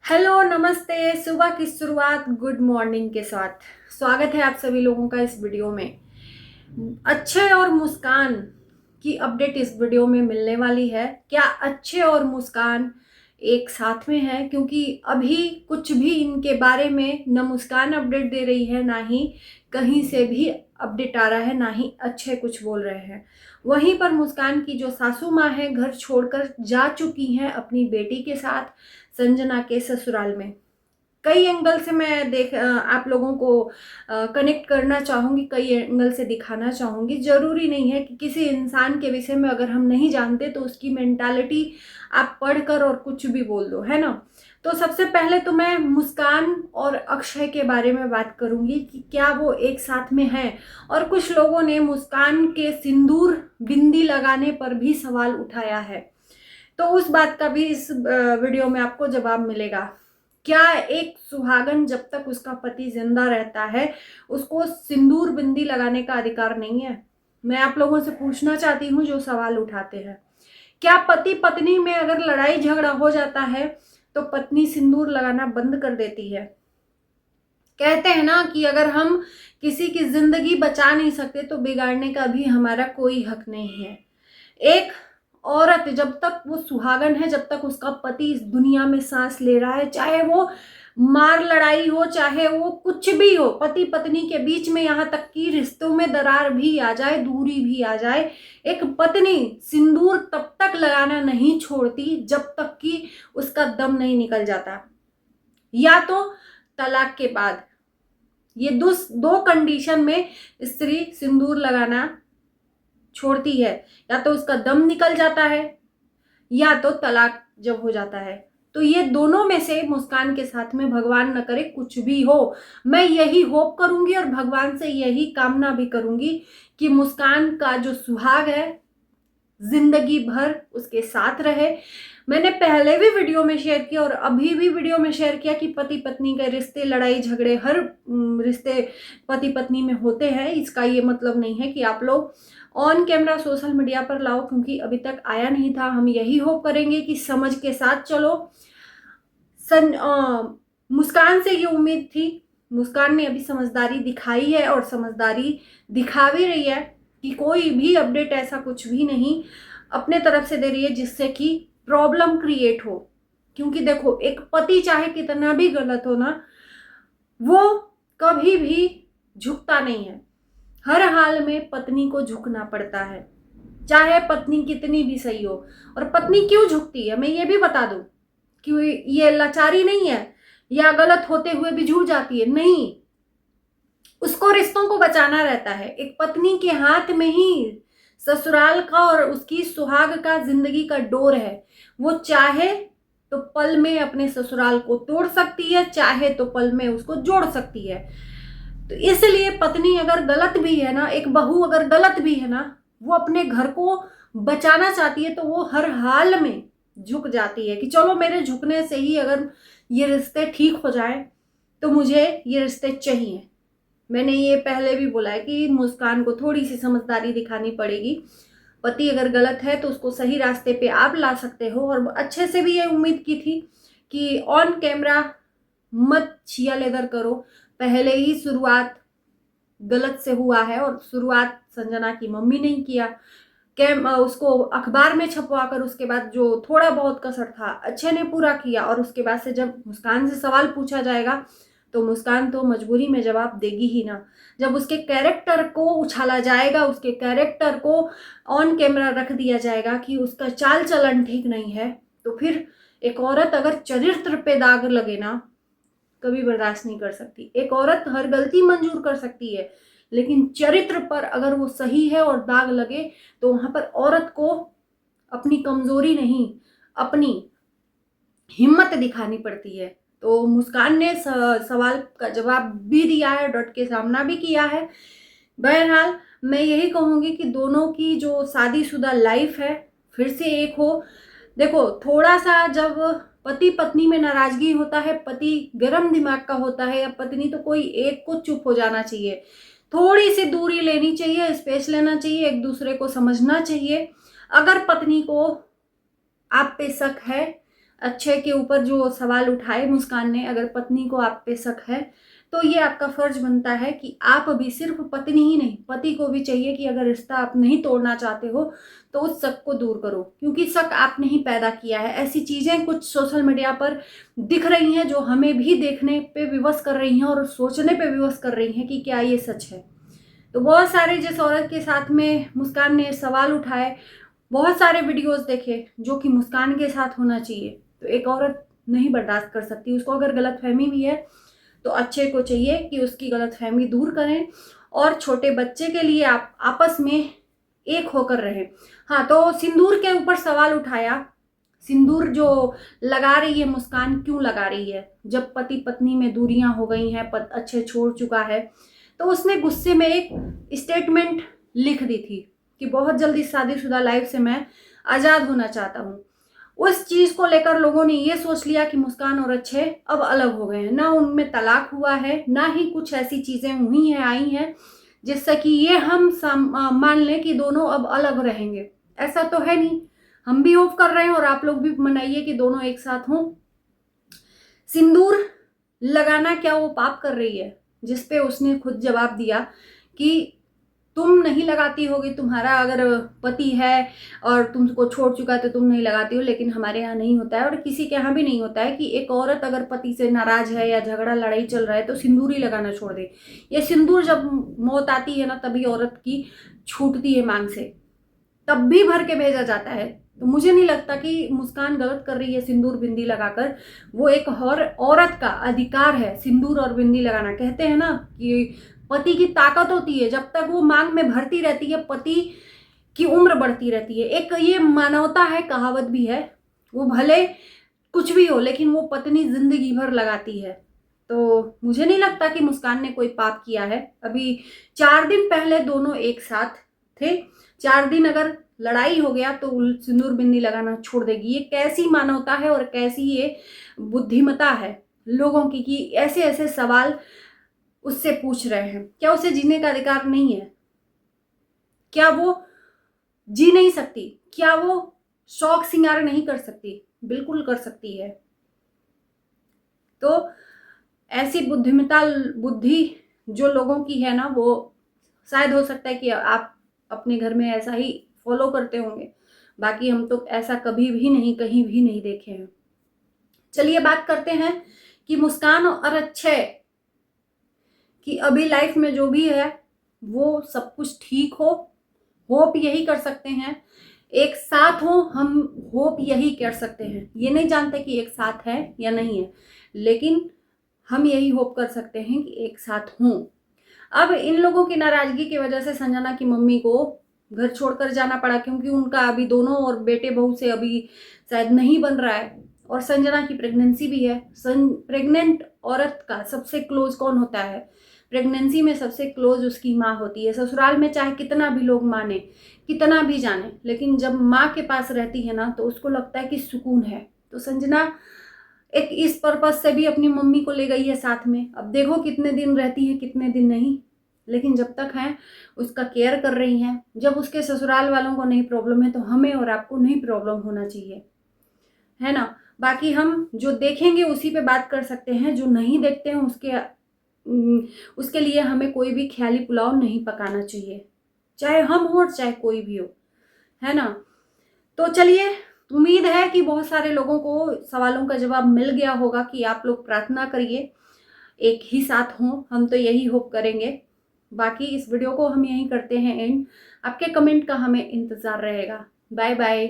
Hello, नमस्ते। सुबह की शुरुआत गुड मॉर्निंग के साथ स्वागत है आप सभी लोगों का इस वीडियो में। अच्छे और मुस्कान की अपडेट इस वीडियो में मिलने वाली है। क्या अच्छे और मुस्कान एक साथ में है? क्योंकि अभी कुछ भी इनके बारे में न मुस्कान अपडेट दे रही है, ना ही कहीं से भी अपडेट आ रहा है, ना ही अच्छे कुछ बोल रहे हैं। वहीं पर मुस्कान की जो सासू माँ है, घर छोड़कर जा चुकी हैं अपनी बेटी के साथ संजना के ससुराल में। कई एंगल से मैं आप लोगों को कनेक्ट करना चाहूँगी, कई एंगल से दिखाना चाहूँगी। ज़रूरी नहीं है कि किसी इंसान के विषय में अगर हम नहीं जानते तो उसकी मेंटालिटी आप पढ़कर और कुछ भी बोल दो, है ना। तो सबसे पहले तो मैं मुस्कान और अक्षय के बारे में बात करूँगी कि क्या वो एक साथ में हैं। और कुछ लोगों ने मुस्कान के सिंदूर बिंदी लगाने पर भी सवाल उठाया है, तो उस बात का भी इस वीडियो में आपको जवाब मिलेगा। क्या एक सुहागन जब तक उसका पति जिंदा रहता है उसको सिंदूर बिंदी लगाने का अधिकार नहीं है? मैं आप लोगों से पूछना चाहती हूँ जो सवाल उठाते हैं। क्या पति पत्नी में अगर लड़ाई झगड़ा हो जाता है तो पत्नी सिंदूर लगाना बंद कर देती है? कहते हैं ना कि अगर हम किसी की जिंदगी बचा नहीं सकते तो बिगाड़ने का भी हमारा कोई हक नहीं है। एक औरत जब तक वो सुहागन है, जब तक उसका पति इस दुनिया में सांस ले रहा है, चाहे वो मार लड़ाई हो, चाहे वो कुछ भी हो, पति पत्नी के बीच में, यहाँ तक कि रिश्तों में दरार भी आ जाए, दूरी भी आ जाए, एक पत्नी सिंदूर तब तक लगाना नहीं छोड़ती जब तक कि उसका दम नहीं निकल जाता, या तो तलाक के बाद। ये दो कंडीशन में स्त्री सिंदूर लगाना छोड़ती है, या तो उसका दम निकल जाता है या तो तलाक जब हो जाता है। तो ये दोनों में से मुस्कान के साथ में भगवान न करे कुछ भी हो। मैं यही होप करूंगी और भगवान से यही कामना भी करूंगी कि मुस्कान का जो सुहाग है जिंदगी भर उसके साथ रहे। मैंने पहले भी वीडियो में शेयर किया और अभी भी वीडियो में शेयर किया कि पति पत्नी के रिश्ते, लड़ाई झगड़े हर रिश्ते पति पत्नी में होते हैं। इसका ये मतलब नहीं है कि आप लोग ऑन कैमरा सोशल मीडिया पर लाओ, क्योंकि अभी तक आया नहीं था। हम यही होप करेंगे कि समझ के साथ चलो। मुस्कान से ये उम्मीद थी, मुस्कान ने अभी समझदारी दिखाई है और समझदारी दिखा भी रही है कि कोई भी अपडेट ऐसा कुछ भी नहीं अपने तरफ से दे रही है जिससे कि प्रॉब्लम क्रिएट हो। क्योंकि देखो, एक पति चाहे कितना भी गलत हो ना, वो कभी भी झुकता नहीं है। हर हाल में पत्नी को झुकना पड़ता है, चाहे पत्नी कितनी भी सही हो। और पत्नी क्यों झुकती है मैं ये भी बता दूं कि ये लाचारी नहीं है या गलत होते हुए भी झुक जाती है, नहीं। उसको रिश्तों को बचाना रहता है। एक पत्नी के हाथ में ही ससुराल का और उसकी सुहाग का, जिंदगी का डोर है। वो चाहे तो पल में अपने ससुराल को तोड़ सकती है, चाहे तो पल में उसको जोड़ सकती है। तो इसलिए पत्नी अगर गलत भी है ना, एक बहू अगर गलत भी है ना, वो अपने घर को बचाना चाहती है तो वो हर हाल में झुक जाती है कि चलो मेरे झुकने से ही अगर ये रिश्ते ठीक हो जाए तो मुझे ये रिश्ते चाहिए। मैंने ये पहले भी बोला है कि मुस्कान को थोड़ी सी समझदारी दिखानी पड़ेगी। पति अगर गलत है तो उसको सही रास्ते पे आप ला सकते हो। और अच्छे से भी ये उम्मीद की थी कि ऑन कैमरा मत छिया लेदर करो। पहले ही शुरुआत गलत से हुआ है और शुरुआत संजना की मम्मी ने किया। उसको अखबार में छपवा कर उसके बाद जो थोड़ा बहुत कसर था अच्छे ने पूरा किया। और उसके बाद से जब मुस्कान से सवाल पूछा जाएगा तो मुस्कान तो मजबूरी में जवाब देगी ही ना। जब उसके कैरेक्टर को उछाला जाएगा, उसके कैरेक्टर को ऑन कैमरा रख दिया जाएगा कि उसका चाल चलन ठीक नहीं है, तो फिर एक औरत अगर चरित्र पे दाग लगे ना, कभी बर्दाश्त नहीं कर सकती। एक औरत हर गलती मंजूर कर सकती है, लेकिन चरित्र पर अगर वो सही है और दाग लगे तो वहां पर औरत को अपनी कमजोरी नहीं, अपनी हिम्मत दिखानी पड़ती है। तो मुस्कान ने सवाल का जवाब भी दिया है, डट के सामना भी किया है। बहरहाल मैं यही कहूंगी कि दोनों की जो शादीशुदा लाइफ है फिर से एक हो। देखो, थोड़ा सा जब पति पत्नी में नाराजगी होता है, पति गर्म दिमाग का होता है या पत्नी, तो कोई एक को चुप हो जाना चाहिए, थोड़ी सी दूरी लेनी चाहिए, स्पेस लेना चाहिए, एक दूसरे को समझना चाहिए। अगर पत्नी को आप पे शक है, अक्षय के ऊपर जो सवाल उठाए मुस्कान ने, अगर पत्नी को आप पे शक है तो ये आपका फर्ज बनता है कि आप अभी सिर्फ पत्नी ही नहीं, पति को भी चाहिए कि अगर रिश्ता आप नहीं तोड़ना चाहते हो तो उस शक को दूर करो, क्योंकि शक आपने ही पैदा किया है। ऐसी चीजें कुछ सोशल मीडिया पर दिख रही हैं जो हमें भी देखने पे विवश कर रही हैं और सोचने पे विवश कर रही हैं कि क्या ये सच है। तो बहुत सारे जिस औरत के साथ में मुस्कान ने सवाल उठाए, बहुत सारे वीडियोस देखे जो कि मुस्कान के साथ होना चाहिए, तो एक औरत नहीं बर्दाश्त कर सकती। उसको अगर गलतफहमी भी है तो अक्षय को चाहिए कि उसकी गलतफहमी दूर करें और छोटे बच्चे के लिए आप आपस में एक होकर रहें। हाँ, तो सिंदूर के ऊपर सवाल उठाया। सिंदूर जो लगा रही है मुस्कान, क्यों लगा रही है? जब पति पत्नी में दूरियां हो गई हैं, अक्षय छोड़ चुका है, तो उसने गुस्से में एक स्टेटमेंट लिख दी थी कि बहुत जल्दी शादीशुदा लाइफ से मैं आज़ाद होना चाहता हूँ। उस चीज़ को लेकर लोगों ने ये सोच लिया कि मुस्कान और अक्षय अब अलग हो गए हैं। ना उनमें तलाक हुआ है, ना ही कुछ ऐसी चीज़ें हुई हैं, आई हैं जिससे कि ये हम मान लें कि दोनों अब अलग रहेंगे। ऐसा तो है नहीं। हम भी होप कर रहे हैं और आप लोग भी मनाइए कि दोनों एक साथ हों। सिंदूर लगाना क्या वो पाप कर रही है? जिस पे उसने खुद जवाब दिया कि तुम नहीं लगाती होगी, तुम्हारा अगर पति है और तुमको छोड़ चुका है तो तुम नहीं लगाती हो, लेकिन हमारे यहाँ नहीं होता है और किसी के यहाँ भी नहीं होता है कि एक औरत अगर पति से नाराज है या झगड़ा लड़ाई चल रहा है तो सिंदूर ही लगाना छोड़ दे। ये सिंदूर जब मौत आती है ना, तभी औरत की छूटती है मांग से, तब भी भर के भेजा जाता है। तो मुझे नहीं लगता कि मुस्कान गलत कर रही है सिंदूर बिंदी लगाकर। वो एक और औरत का अधिकार है सिंदूर और बिंदी लगाना। कहते हैं ना कि पति की ताकत होती है, जब तक वो मांग में भरती रहती है पति की उम्र बढ़ती रहती है। एक ये मानवता है, कहावत भी है, वो भले कुछ भी हो लेकिन वो पत्नी जिंदगी भर लगाती है। तो मुझे नहीं लगता कि मुस्कान ने कोई पाप किया है। अभी 4 दिन पहले दोनों एक साथ थे, 4 दिन अगर लड़ाई हो गया तो सिंदूर बिंदी लगाना छोड़ देगी। ये कैसी मानवता है और कैसी ये बुद्धिमता है लोगों की कि ऐसे ऐसे सवाल उससे पूछ रहे हैं। क्या उसे जीने का अधिकार नहीं है? क्या वो जी नहीं सकती? क्या वो शौक सिंगार नहीं कर सकती? बिल्कुल कर सकती है। तो ऐसी बुद्धि जो लोगों की है ना, वो शायद हो सकता है कि आप अपने घर में ऐसा ही फॉलो करते होंगे, बाकी हम तो ऐसा कभी भी नहीं, कहीं भी नहीं देखे हैं। चलिए बात करते हैं कि मुस्कान और अक्षय कि अभी लाइफ में जो भी है वो सब कुछ ठीक हो। होप यही कर सकते हैं, एक साथ हो, हम होप यही कर सकते हैं। ये नहीं जानते कि एक साथ है या नहीं है, लेकिन हम यही होप कर सकते हैं कि एक साथ हों। अब इन लोगों की नाराजगी की वजह से संजना की मम्मी को घर छोड़कर जाना पड़ा, क्योंकि उनका अभी दोनों और बेटे बहू से अभी शायद नहीं बन रहा है और संजना की प्रेगनेंसी भी है। प्रेग्नेंट औरत का सबसे क्लोज कौन होता है? प्रेगनेंसी में सबसे क्लोज उसकी माँ होती है। ससुराल में चाहे कितना भी लोग माने, कितना भी जाने, लेकिन जब माँ के पास रहती है ना तो उसको लगता है कि सुकून है। तो संजना एक इस पर्पज से भी अपनी मम्मी को ले गई है साथ में। अब देखो कितने दिन रहती है, कितने दिन नहीं, लेकिन जब तक है उसका केयर कर रही हैं। जब उसके ससुराल वालों को नहीं प्रॉब्लम है तो हमें और आपको नहीं प्रॉब्लम होना चाहिए, है ना। बाकी हम जो देखेंगे उसी पे बात कर सकते हैं, जो नहीं देखते हैं उसके लिए हमें कोई भी ख्याली पुलाव नहीं पकाना चाहिए, चाहे हम हो चाहे कोई भी हो, है ना। तो चलिए, उम्मीद है कि बहुत सारे लोगों को सवालों का जवाब मिल गया होगा कि आप लोग प्रार्थना करिए, एक ही साथ हों। हम तो यही होप करेंगे। बाकी इस वीडियो को हम यहीं करते हैं एंड। आपके कमेंट का हमें इंतज़ार रहेगा। Bye bye.